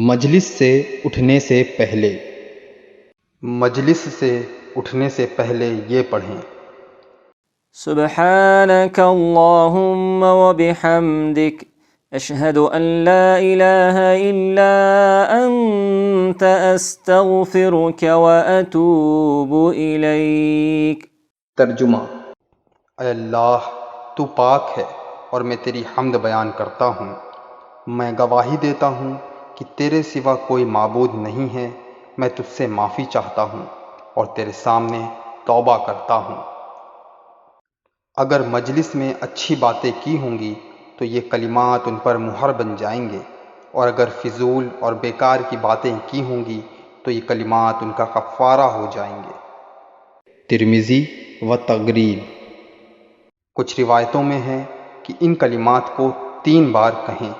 مجلس سے اٹھنے سے پہلے مجلس سے اٹھنے سے پہلے یہ پڑھیں: سبحانك اللهم وبحمدك أشهد أن لا إله إلا أنت أستغفرك وأتوب إليك۔ ترجمہ: اے اللہ، تو پاک ہے اور میں تیری حمد بیان کرتا ہوں۔ میں گواہی دیتا ہوں کہ تیرے سوا کوئی معبود نہیں ہے۔ میں تجھ سے معافی چاہتا ہوں اور تیرے سامنے توبہ کرتا ہوں۔ اگر مجلس میں اچھی باتیں کی ہوں گی تو یہ کلمات ان پر مہر بن جائیں گے، اور اگر فضول اور بیکار کی باتیں کی ہوں گی تو یہ کلمات ان کا کفارہ ہو جائیں گے۔ ترمذی و تغریب۔ کچھ روایتوں میں ہے کہ ان کلمات کو 3 بار کہیں۔